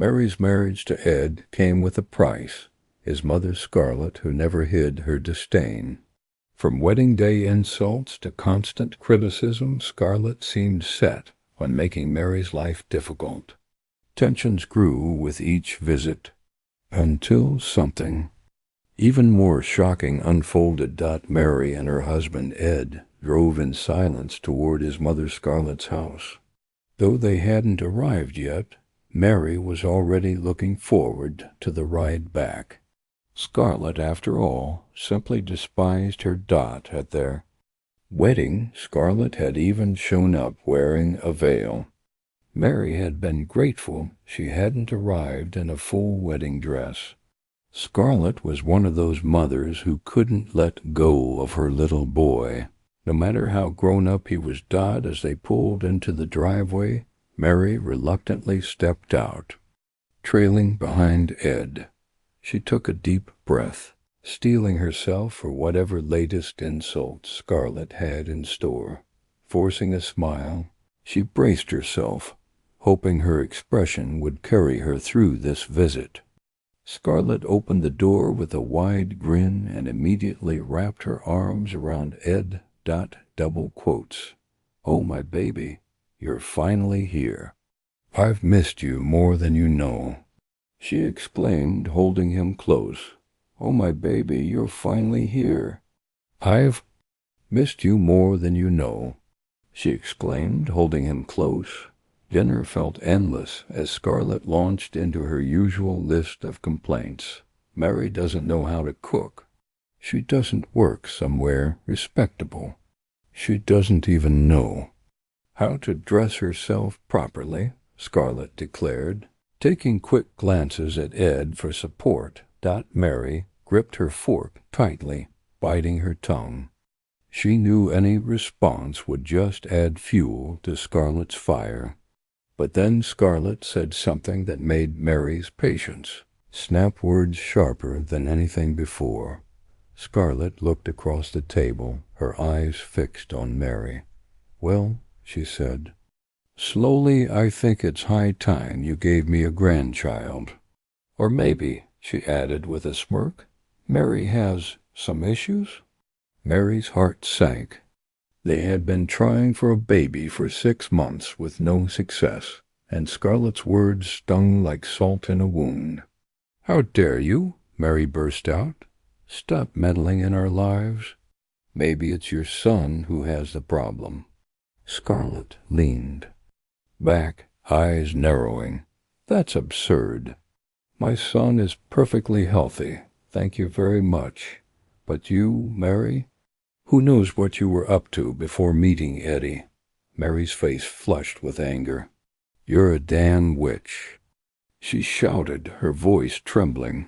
Mary's marriage to Ed came with a price, his mother Scarlet, who never hid her disdain. From wedding day insults to constant criticism, Scarlet seemed set on making Mary's life difficult. Tensions grew with each visit, until something even more shocking unfolded. Mary and her husband Ed drove in silence toward his mother Scarlet's house. Though they hadn't arrived yet, Mary was already looking forward to the ride back. Scarlet, after all, simply despised her at their wedding. Scarlet had even shown up wearing a veil. Mary had been grateful she hadn't arrived in a full wedding dress. Scarlet was one of those mothers who couldn't let go of her little boy. No matter how grown up he was. As they pulled into the driveway, Mary reluctantly stepped out, trailing behind Ed. She took a deep breath, steeling herself for whatever latest insult Scarlet had in store. Forcing a smile, she braced herself, hoping her expression would carry her through this visit. Scarlet opened the door with a wide grin and immediately wrapped her arms around Ed. Double quotes. "Oh, my baby, you're finally here. I've missed you more than you know," she exclaimed, holding him close. "Oh, my baby, you're finally here. I've missed you more than you know," she exclaimed, holding him close. Dinner felt endless as Scarlet launched into her usual list of complaints. Mary doesn't know how to cook. She doesn't work somewhere respectable. She doesn't even know how to dress herself properly, Scarlet declared, taking quick glances at Ed for support. Mary gripped her fork tightly, biting her tongue. She knew any response would just add fuel to Scarlet's fire. But then Scarlet said something that made Mary's patience snap words sharper than anything before. Scarlet looked across the table, her eyes fixed on Mary. "Well," she said, "slowly I think it's high time you gave me a grandchild. Or maybe," she added with a smirk, "Mary has some issues?" Mary's heart sank. They had been trying for a baby for 6 months with no success, and Scarlet's words stung like salt in a wound. "How dare you?" Mary burst out. "Stop meddling in our lives. Maybe it's your son who has the problem." Scarlet leaned back, eyes narrowing. "That's absurd. My son is perfectly healthy, thank you very much. But you, Mary, who knows what you were up to before meeting Eddie?" Mary's face flushed with anger. "You're a damn witch," she shouted, her voice trembling.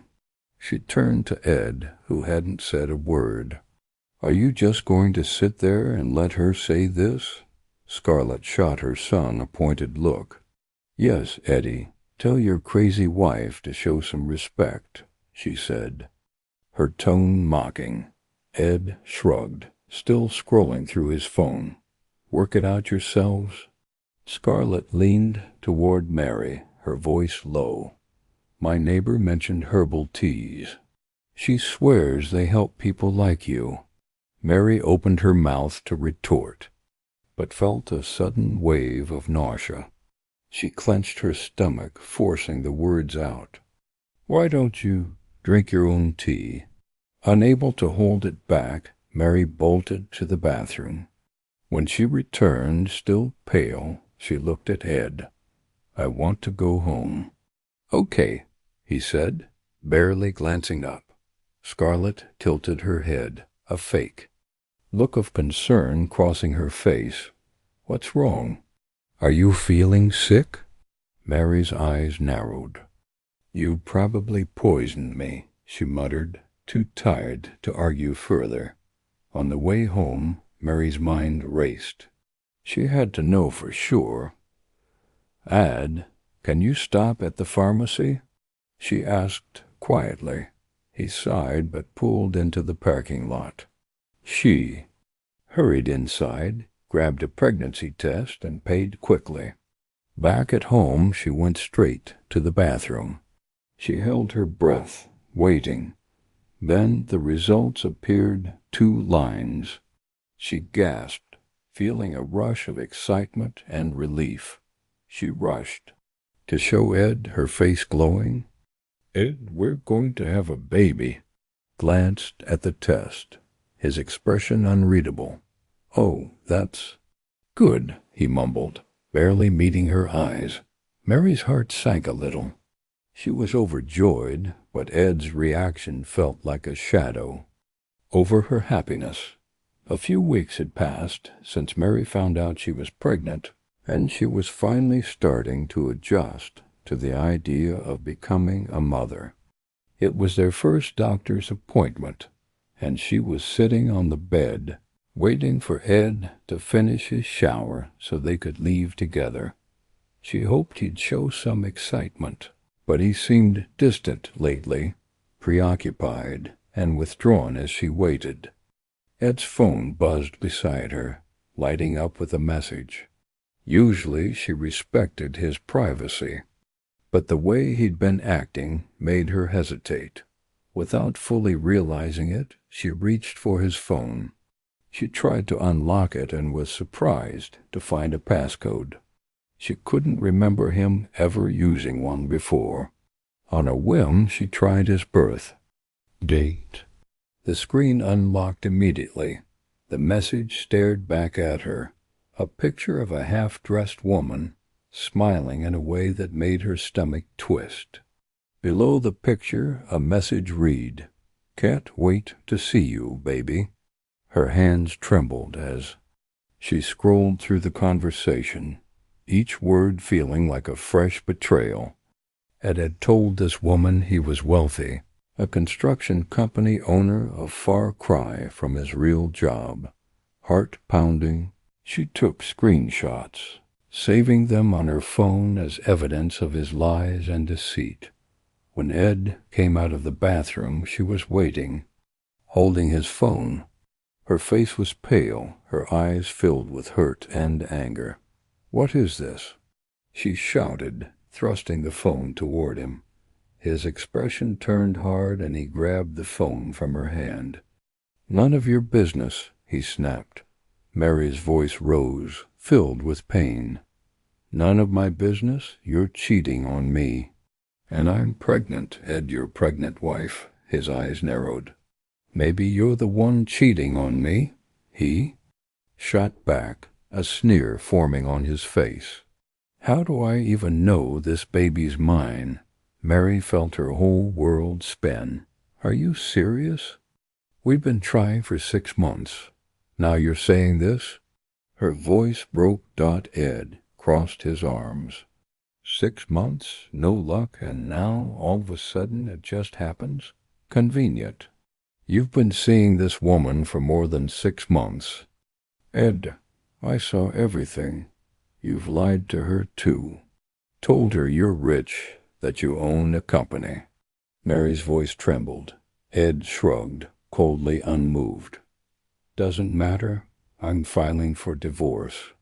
She turned to Ed, who hadn't said a word. "Are you just going to sit there and let her say this?" Scarlet shot her son a pointed look. "Yes, Eddie, tell your crazy wife to show some respect," she said, her tone mocking. Ed shrugged, still scrolling through his phone. "Work it out yourselves." Scarlet leaned toward Mary, her voice low. "My neighbor mentioned herbal teas. She swears they help people like you." Mary opened her mouth to retort, but felt a sudden wave of nausea. She clenched her stomach, forcing the words out. "Why don't you drink your own tea?" Unable to hold it back, Mary bolted to the bathroom. When she returned, still pale, she looked at Ed. "I want to go home." "Okay," he said, barely glancing up. Scarlet tilted her head, a fake look of concern crossing her face. "What's wrong? Are you feeling sick?" Mary's eyes narrowed. "You probably poisoned me," she muttered, too tired to argue further. On the way home, Mary's mind raced. She had to know for sure. "Ad, can you stop at the pharmacy?" she asked quietly. He sighed but pulled into the parking lot. She hurried inside, grabbed a pregnancy test, and paid quickly. Back at home, she went straight to the bathroom. She held her breath, waiting. Then the results appeared, 2 lines. She gasped, feeling a rush of excitement and relief. She rushed to show Ed, her face glowing. "Ed, we're going to have a baby." Glanced at the test, his expression unreadable. "Oh, that's good," he mumbled, barely meeting her eyes. Mary's heart sank a little. She was overjoyed, but Ed's reaction felt like a shadow over her happiness. A few weeks had passed since Mary found out she was pregnant, and she was finally starting to adjust to the idea of becoming a mother. It was their first doctor's appointment, and she was sitting on the bed, waiting for Ed to finish his shower so they could leave together. She hoped he'd show some excitement, but he seemed distant lately, preoccupied and withdrawn as she waited. Ed's phone buzzed beside her, lighting up with a message. Usually she respected his privacy, but the way he'd been acting made her hesitate. Without fully realizing it, she reached for his phone. She tried to unlock it and was surprised to find a passcode. She couldn't remember him ever using one before. On a whim, she tried his birth date. The screen unlocked immediately. The message stared back at her, a picture of a half-dressed woman, smiling in a way that made her stomach twist. Below the picture, a message read, "Can't wait to see you, baby." Her hands trembled as she scrolled through the conversation, each word feeling like a fresh betrayal. Ed had told this woman he was wealthy, a construction company owner a far cry from his real job. Heart-pounding, she took screenshots, saving them on her phone as evidence of his lies and deceit. When Ed came out of the bathroom, she was waiting, holding his phone. Her face was pale, her eyes filled with hurt and anger. "What is this?" she shouted, thrusting the phone toward him. His expression turned hard and he grabbed the phone from her hand. "None of your business," he snapped. Mary's voice rose, filled with pain. "None of my business? You're cheating on me." "And I'm pregnant, Ed, your pregnant wife." His eyes narrowed. "Maybe you're the one cheating on me," he shot back, a sneer forming on his face. "How do I even know this baby's mine?" Mary felt her whole world spin. "Are you serious? We've been trying for 6 months. Now you're saying this?" Her voice broke. Ed crossed his arms. 6 months, no luck, and now, all of a sudden, it just happens? Convenient. You've been seeing this woman for more than 6 months. Ed, I saw everything. You've lied to her, too. Told her you're rich, that you own a company. Mary's voice trembled. Ed shrugged, coldly unmoved. Doesn't matter. I'm filing for divorce.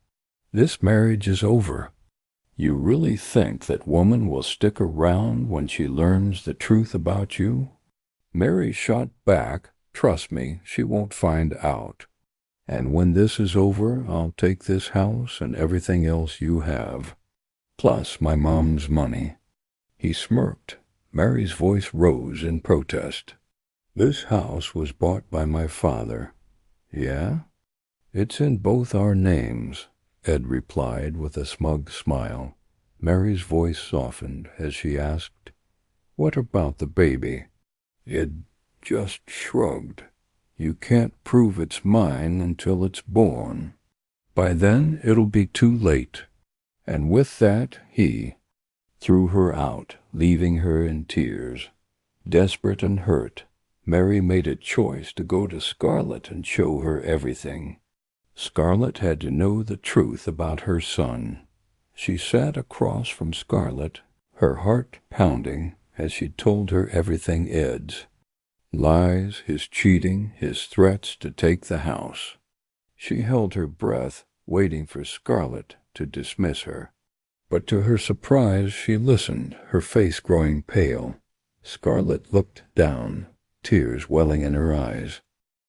This marriage is over. You really think that woman will stick around when she learns the truth about you? Mary shot back. Trust me, she won't find out. And when this is over, I'll take this house and everything else you have, plus my mom's money. He smirked. Mary's voice rose in protest. This house was bought by my father. Yeah? It's in both our names, Ed replied with a smug smile. Mary's voice softened as she asked, "What about the baby?" Ed just shrugged. "You can't prove it's mine until it's born. By then it'll be too late." And with that he threw her out, leaving her in tears. Desperate and hurt, Mary made a choice to go to Scarlett and show her everything. Scarlett had to know the truth about her son. She sat across from Scarlett, her heart pounding as she told her everything. Ed's lies, his cheating, his threats to take the house. She held her breath, waiting for Scarlett to dismiss her. But to her surprise, she listened, her face growing pale. Scarlett looked down, tears welling in her eyes.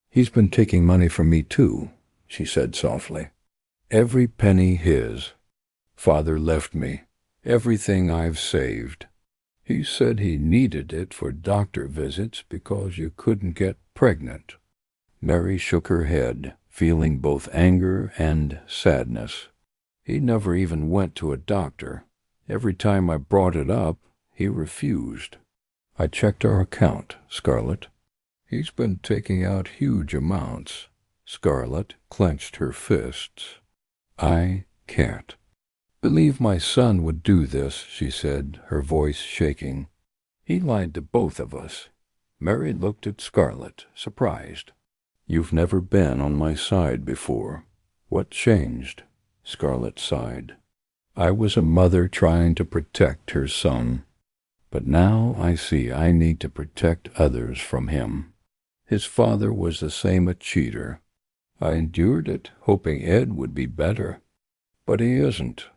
"He's been taking money from me too," she said softly. "Every penny his. Father left me everything I've saved. He said he needed it for doctor visits because you couldn't get pregnant." Mary shook her head, feeling both anger and sadness. "He never even went to a doctor. Every time I brought it up, he refused." "I checked our account, Scarlett. He's been taking out huge amounts." Scarlett clenched her fists. "I can't believe my son would do this," she said, her voice shaking. "He lied to both of us." Mary looked at Scarlett, surprised. "You've never been on my side before. What changed?" Scarlett sighed. "I was a mother trying to protect her son. But now I see I need to protect others from him. His father was the same a cheater. I endured it, hoping Ed would be better. But he isn't,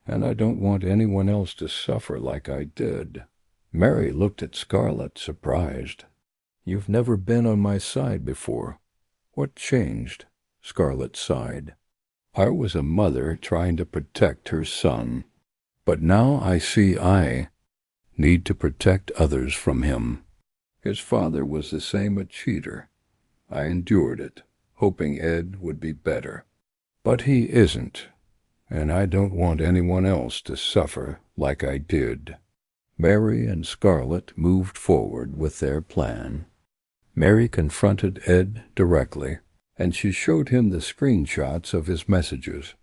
and I don't want anyone else to suffer like I did." Mary looked at Scarlett, surprised. "You've never been on my side before. What changed?" Scarlett sighed. "I was a mother trying to protect her son. But now I see I need to protect others from him. His father was the same a cheater. I endured it, hoping Ed would be better. But he isn't, and I don't want anyone else to suffer like I did." Mary and Scarlett moved forward with their plan. Mary confronted Ed directly, and she showed him the screenshots of his messages.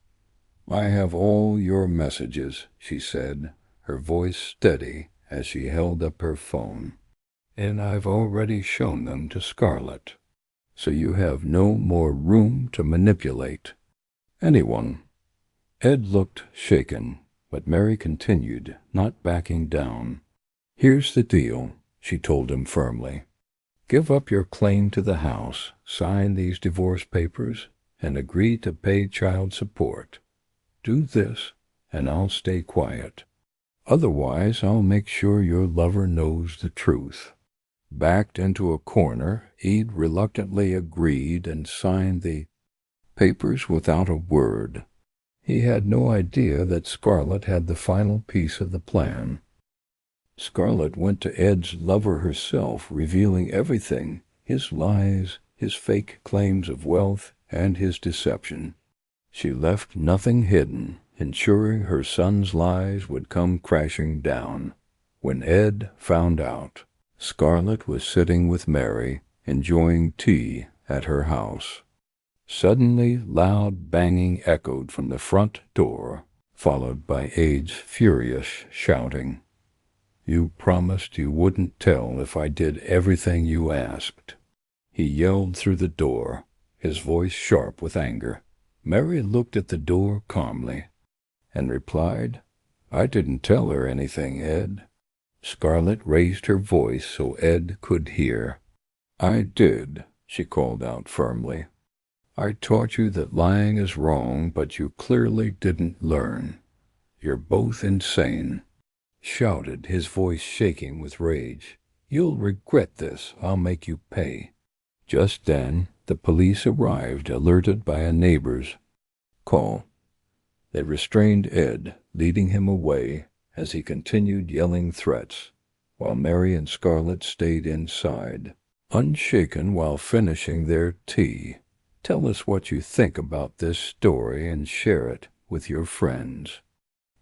"I have all your messages," she said, her voice steady as she held up her phone. "And I've already shown them to Scarlett, so you have no more room to manipulate anyone." Ed looked shaken, but Mary continued, not backing down. "Here's the deal," she told him firmly. "Give up your claim to the house, sign these divorce papers, and agree to pay child support. Do this, and I'll stay quiet. Otherwise, I'll make sure your lover knows the truth." Backed into a corner, Ed reluctantly agreed and signed the papers without a word. He had no idea that Scarlett had the final piece of the plan. Scarlett went to Ed's lover herself, revealing everything, his lies, his fake claims of wealth, and his deception. She left nothing hidden, ensuring her son's lies would come crashing down. When Ed found out, Scarlett was sitting with Mary, enjoying tea at her house. Suddenly, loud banging echoed from the front door, followed by Ed's furious shouting. "You promised you wouldn't tell if I did everything you asked." He yelled through the door, his voice sharp with anger. Mary looked at the door calmly and replied, "I didn't tell her anything, Ed." Scarlett raised her voice so Ed could hear. "I did," she called out firmly. "I taught you that lying is wrong, but you clearly didn't learn. You're both insane," shouted, his voice shaking with rage. "You'll regret this. I'll make you pay." Just then, the police arrived, alerted by a neighbor's call. They restrained Ed, leading him away as he continued yelling threats, while Mary and Scarlett stayed inside, unshaken while finishing their tea. Tell us what you think about this story and share it with your friends.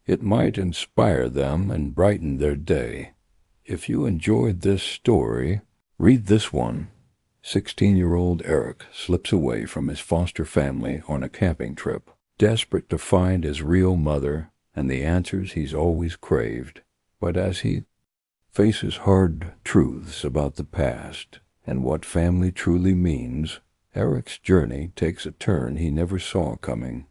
It might inspire them and brighten their day. If you enjoyed this story, read this one. 16-year-old Eric slips away from his foster family on a camping trip, desperate to find his real mother and the answers he's always craved. But as he faces hard truths about the past and what family truly means, Eric's journey takes a turn he never saw coming.